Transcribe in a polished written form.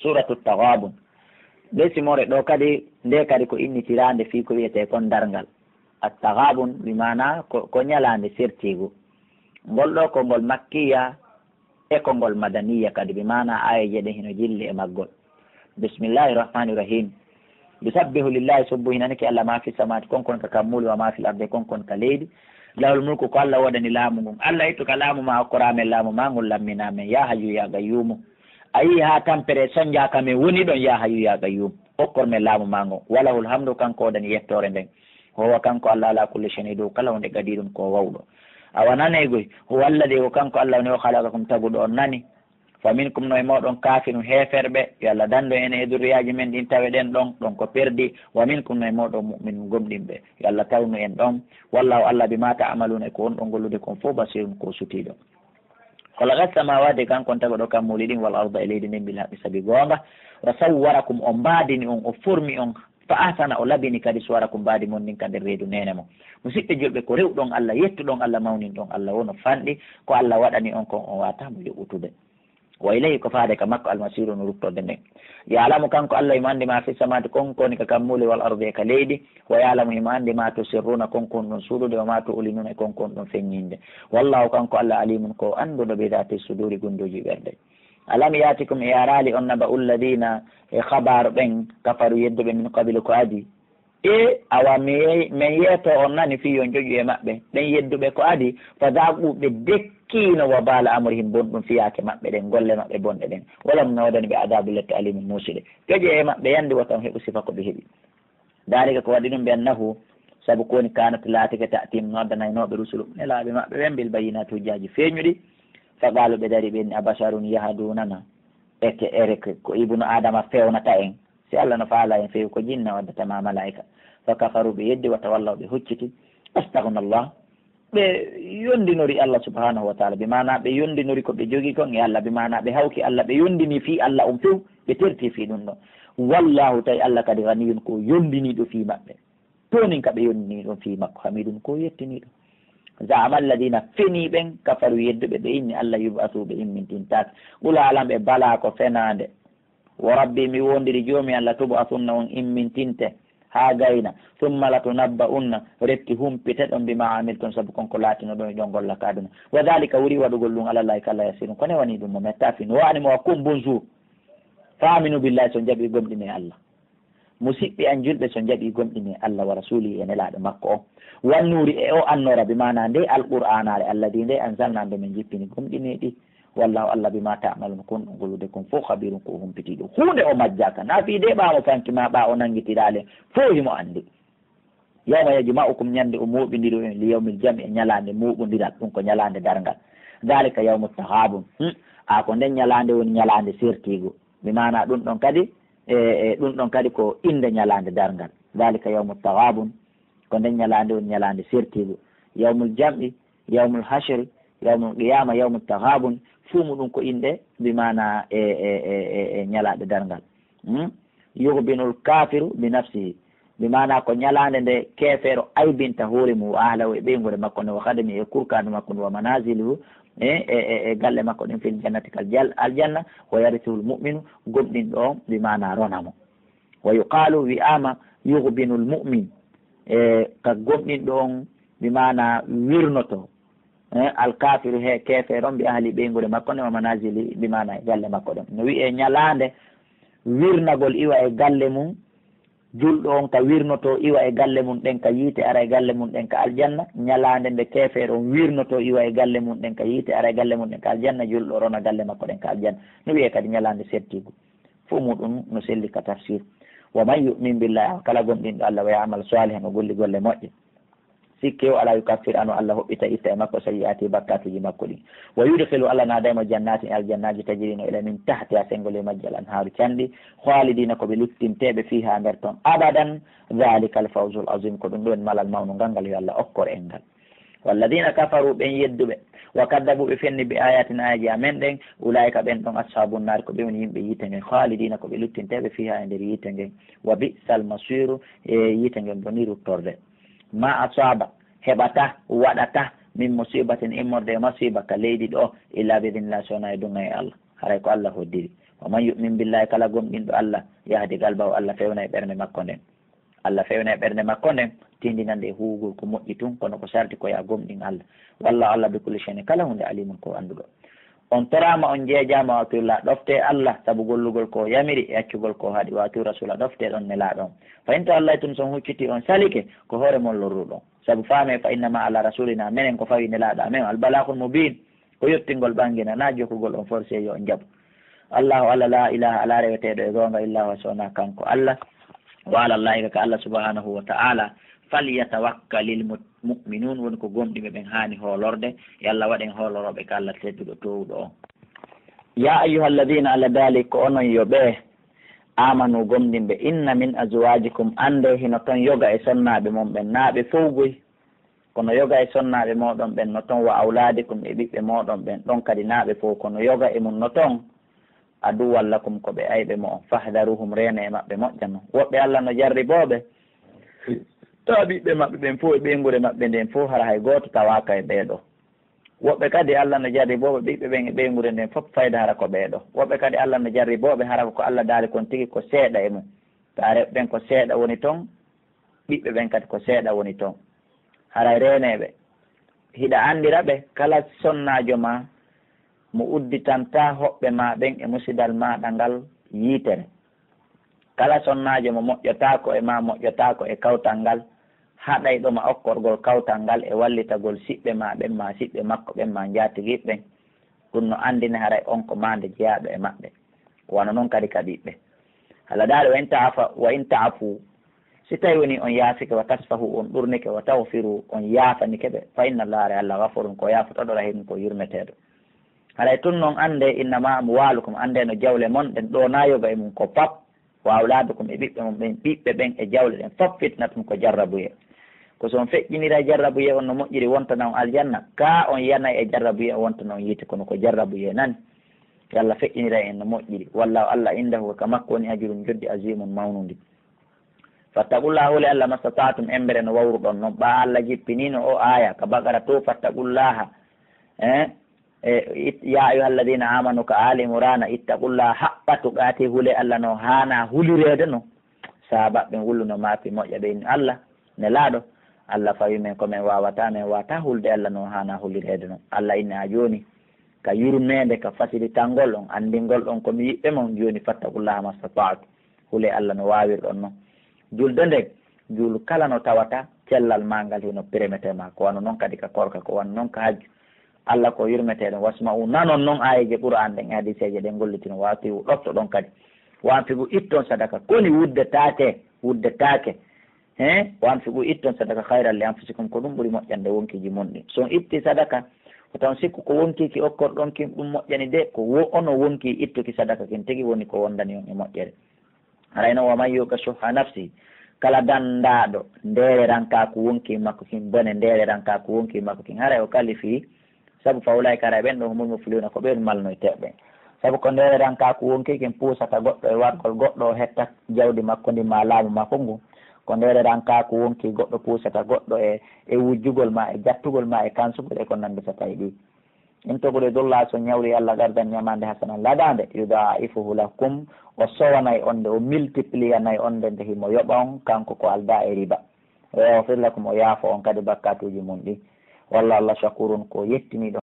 suratu Taghabun. Be simore ɗo kadi nde kadi ko innitirande fi ko wiyete kon darngal at-taghabun bimana ko ñalande sertigu ngol ɗo ko ngol makkiya e ko ngol madaniya kadi bimana aya jeɗe hino jilli e maggol. Bismillahi rahmani rahim. Yusabbihu lillahi subbu hinaniki Allah ma fi samati konkon ka kammuli wa ma fi l-ardi konkon ka leydi. Lahul mulku ko Allah waɗani laamu ngun. Allah ittu ka laamu ma okkoramen laamu ma ngol lamminamen ya hayyu ya gayyumu. Ayi ha tampere sonja kamen woni ɗon ya hayyu ya gayyum okkormen laamu ma ngon. Walahul hamdu kanko waɗani yettore nden. Howa kanko Allah ala kulli shay'in dow kala wonde gadi ɗum ko wawɗo. Awa nanegoy huwa alladi ko kanko Allah woni o khalaqakum taguɗo on nani. Faminkum no e mawɗon kafirun heferɓe yo Allah dando en e durriyaji men ɗin tawe ɗen ɗon ko perdi. Wa minkum no e mawɗon mu'minun gomɗinɓe yo Allah tawnu en ɗon. Wallahu Allah bima ta'maluna ko on ɗon gollude kon fof basirun ko sutiɗo. Khalaqa samawati kankon taguɗo kam muliɗin wal arda e leydi nden bil haqqi sabi gonga. Wa sawwarakum o mbadini on o formi on fa ahsana o labini kadi suwarakum mbadi mon ndin kadi reedu nene mo. Musidɓe julɓe ko rewɗon Allah yettuɗon Allah mawninɗon Allah wono fanɗi ko Allah waɗani on kon on watamo yoɓutude. Wa ilayhi ko faade ka makko almasiru no ruttorde nden. Ya'lamu kanko Allah imo andi ma fi samati konkoni ka kammuli wal ardi e ka leydi. Wa ya'lamu imo andi ma tusirruna konkon ɗon suuɗude wa ma tu'linuna e konkon ɗon feññinde. Wallahu kanko Allah alimun ko anduɗo bi dhati suduri gunduji ɓerde. Alam yatikum e yarali on naba ulladina e habaru ɓen kafaru yedduɓe min qabili ko adi e awa min yeeto on nani fi yon joƴu e maɓɓe ɓen yedduɓe ko adi fa daɓuɓe dekkino wa bala amrihim bonɗum fiyake maɓɓe ɗen golle maɓɓe bonɗe ɗen walam nawdani ɓe adabu lette alimin muusiɗe joƴe e maɓɓe yandi watan heɓu sifa ko ɓe heeɓi dalika ko waɗi ɗum ɓe annahu saabu koni kanat laatike tatim noddanaynoɓe rusulu nelaɓe maɓɓe ɓen bil bayinati hujjaji feeñuɗi faqalu ɓe dari ɓenni abasharun yahadunana eke ereke ko ibnu adama fewnata en si Allah no faala en fewi ko jinna waddatama malaika fa kafaru ɓe yeddi wa tawallaw ɓe hucciti astagnallah ɓe yondinori Allah subhanahu wa taala bimana ɓe yondinori ko ɓe jogui kon e Allah bimana ɓe hawki Allah ɓe yondini fi Allah few ɓe terti fi ɗum ɗon wallahu tawi Allah kadi ganiyun ko yondiniɗo fi maɓɓe tonin ka ɓe yondini ɗum fi makko hamidum ko yettiniɗo. Za'ama alladina feni ɓen kafaru yedduɓe ɓe inni Allah yub'athuɓe immintintat ɓula alam ɓe bala ko fenade wa rabbi mi wondiri joomi Allah tub'athunna on immintinte ha gayna thumma latunabba'unna retti humpite ɗon bima amilton saabu konko laatino ɗon e ɗon golla ka aduna wa dhalika wuri waɗugol ɗum alallahi kala yasirun kone wani ɗum mo metta fin wanimo wa kum bonjour faminu billahi so jaaɓi gomɗine Allah musidɓe an julɓe so jaaɓi gomɗine Allah wa rasuli e nelaɗo makko o wannuri e o annora bi mana nde alqur'anare alladi nde anzalna nde min jippini gomɗineɗi wallahu Allah bima ta'malun kon ɗon gollude kon fof habirun ko humpitiɗo hunde o majjaka na fi de ɓaamo fankima ɓa o nanguitiraɗe fo himo andi yawma yajma'ukum ñande o muɓidiru en li yawmil jam e ñalande muɓodiral ɗum ko ñalande dargal dalika yawmu tahabun a ko nden ñalande woni ñalande sertigo bi mana ɗum ɗon kadi ɗum ɗon kadi ko inde ñalande dargal dalika yawmu tahabun ko nden ñalande woni ñalande sertigo yawmul jam'i yawmul hashri yawmul qiyama yawmul tahabun fumu ɗum ko inde bimana e ñalaɗe dargal yuhbinul kafiru bi nafsihi bimana ko ñalande nde kefeero aybinta hoore mum ahlahu e ɓeygore makko nde wa hadami e kurkadu makko nde wa manaziluhu e galle makko ɗin fil jannati kal aljanna wa yarithul mu'minu gomɗinɗo on bimana ronamo wa yuqalu wi'ama yuhbinul mu'min ka gomɗinɗo on bimana wirnoto alkafiru he kefeer on mbi ahli ɓeygure makko nde wa manazili bimana e galle makko ɗon no wiye ñalande wirnagol iwa e galle mum julɗo on ka wirnoto iwa e galle mum ɗen ka yiite ara e galle mum ɗen ka aljanna ñalande nde kefeer on wirnoto iwa e galle mum ɗen ka yiite ara e galle mum ɗen ka aljanna julɗo rona galle makko ɗen ka aljanna no wiye kadi ñalande settigo fo muɗum no selli ka tafsir wa man yu'min billahi kala gonɗinɗo Allah wa ya'mal salihan o golli golle moƴƴe sikke o ala yukaffir ano Allah hoɓɓita itta e makko sayi'ati bakkatuji makko ɗi wa yudkhilu Allah naadaymo jannatin aljannaji tajrino ila min tahti ha sengol e majji al anharu canɗi khalidina koɓe luttinteɓe fiha nder toon abadan dhalika al fawzul azim ko ɗum ɗo en malal mawnu ngal yo Allah okkor en ngal walladina kafaru ɓen yedduɓe wa kaddabu ɓe fenni bi ayatina ayaji amen ɗen ulaika ɓen ɗon ashabun nar ko ɓe woni yimɓe yiite ngen khalidina koɓe luttinteɓe fiha e nder yiite ngen wa bi'sal masiru e yiite ngen boni ruttorde ma asaba heɓata waɗata min musibatin immorde e masiba ka leydi ɗo illa bidinillah sona e dunga e Allah haray ko Allah hoddiri wa man yu'min billahi kala gomɗinɗo Allah yahdi galbahu Allah fewna e ɓernde makko nden Allah fewna e ɓernde makko nden tindinande e huugol ko moƴƴi tun kono ko sardi ko ya gomɗin Allah walla Allah bi kulli shay'in kala hunde alimun ko anduɗo on torama on jeejama watullah ɗofte Allah saabu gollugol ko yamiri e accugol ko haaɗi watu rasula ɗofte ɗon nelaɗon fa inta Allah tun son hucciti on salike ko hoore mon lorruɗon saabu faame fa innama ala rasulina minen ko fawi nelaɗo amen albalakul mubin ko yettingol ɓangina na jokkugol on forcé yo on jaaɓu Allahu Allah la ilaha ala reweteɗo e gonga illa wa sona kanko Allah wa ala llahi ka Allah subhanahu wa ta'ala falyatawakkalil mu'minun woni ko gomɗiɓe ɓen hani hoolorde yo Allah waɗen hooloroɓe ka Allah tedduɗo towɗo on ya ayyuha alladina ala dalik ko onon yo ɓe amanu gomɗinɓe inna min azwajikum ande hino toon yoga e sonnaɓe mon ɓen naaɓe fowgoy kono yoga e sonnaɓe moɗon ɓen no toon wa awladikum e ɓiɓɓe moɗon ɓen ɗon kadi naaɓe fof kono yoga e mum no toon adu wallakum ko ɓe ayɓe mo on fahdaruhum rena e maɓɓe moƴƴano woɓɓe Allah no jarriboɓe tawa ɓiɓɓe maɓɓe ɓen fof e ɓeygure maɓɓe nden fof hara hay goto tawaka e ɓeeɗo woɓɓe kadi Allah no jarriboɓe ɓiɓɓe ɓen e ɓeygure nden fof fayda hara ko ɓeeɗo woɓɓe kadi Allah no jarriboɓe hara ko Allah daali kon tigui ko seeɗa e mum ta rewɓe ɓen ko seeɗa woni toon ɓiɓɓe ɓen kadi ko seeɗa woni toon haray reneɓe hiɗa andira ɓe kala sonnajo ma mo udditanta hoɓɓe ma ɓen e musidal maɗa ngal yiitere kala sonnajo mo moƴƴotako e ma moƴƴotako e kawtal ngal haɗayɗoma okkorgol kawtal ngal e wallitagol siɓɓe ma ɓen ma siɓɓe makko ɓen ma jatiguiɓe ɓen ɗum no andine haray on ko mande jeyaɗo e maɓɓe wano noon kadi kaɓiɓɓe haala daɗo wa in ta'afu si tawi woni on yaafike wa tasfahu on ɗurnike wa tawfiru on yaafanike ɓe fa inna allaha Allah gafurun ko yaafotoɗo rahim ko yurmeteɗo haray tun noon ande innama amwalukum ande no jawle mon ɗen ɗo nayoga e mum ko pap wa awladukum e ɓiɓɓe mum ɓen ɓiɓɓe ɓen e jawle ɗen fof fitna tum ko jarrabuye ko son feƴƴinira jarrabuye on no moƴƴiri wontana on aljanna ka on yanay e jarrabuye on wontana on yiite kono ko jarrabuye nani yo Allah feƴƴinira en no moƴƴiri wallahu Allah indahu ka makko woni ajurum joddi azimun mawnundi fattaqullah hole Allah mastata'tum embere no wawruɗon noon ɓa Allah jippinino o aya ka Baqara to fattaqullaha ya ayuha alladina amanu ka ali imrana ittaqullaha haqqa tuqati hule Allah no hana hulirede no sahabaɓe wulluno maapi moƴƴa ɓe Allah ne laaɗo Allah fawi men komin wawata hulde Allah no hana hulirede no Allah inne ha joni ka yurmede ka fasilitangol on andingol on komi yiɓɓe mon joni fattaqullaha mastata'tu hule Allah no wawirɗon noon julde nde juulu kala no tawata cellal mangal hino périmètre ma ko wano noon kadi ka korka ko wano noon ka hajju Allah ko yurmeteɗen wasma'u nanon noon ayeje Qur'an ɗen hadiseje ɗen gollitino wati ɗofto ɗon kadi wanfigu itton sadaka koni wuddetake wanfigu itton sadaka hayral li anfusikum ko ɗum ɓuuri moƴƴande wonkiji mon ɗi son itti sadaka ko taw sikku ko wonkiki okkorɗon kin ɗum moƴƴani de ko ono wonki ittuki sadaka kin tigi woni ko wondani on e moƴƴere harayno wa man yuqa shuhha nafsi kala dandaɗo ndere ranka ko wonki makko kin bone ndere ranka ko wonki makko kin haray o kalifi sabu fawlay kara ɓen ɗo humul muflihuna ko ɓen malnoyteɓe sabu ko ndere ranka ko wonki kin puusata goɗɗo e wargol goɗɗo o hetta jawdi makko ndi ma laamu makko ngu ko ndere ranka ko wonki goɗɗo puusata goɗɗo e wujjugol ma e jattugol ma e kansugol e ko nandi so tawi ɗi in togude dolla so ñawri Allah gardan ñamande hasana ladande yudaifuhu lakum o sowanay onde o multiplier nay onde nde himo yoɓa on kanko ko alda e riba o yafir lakum o yaafo on kadi bakkatuji mum ɗi walla Allah shakurun ko yettiniɗo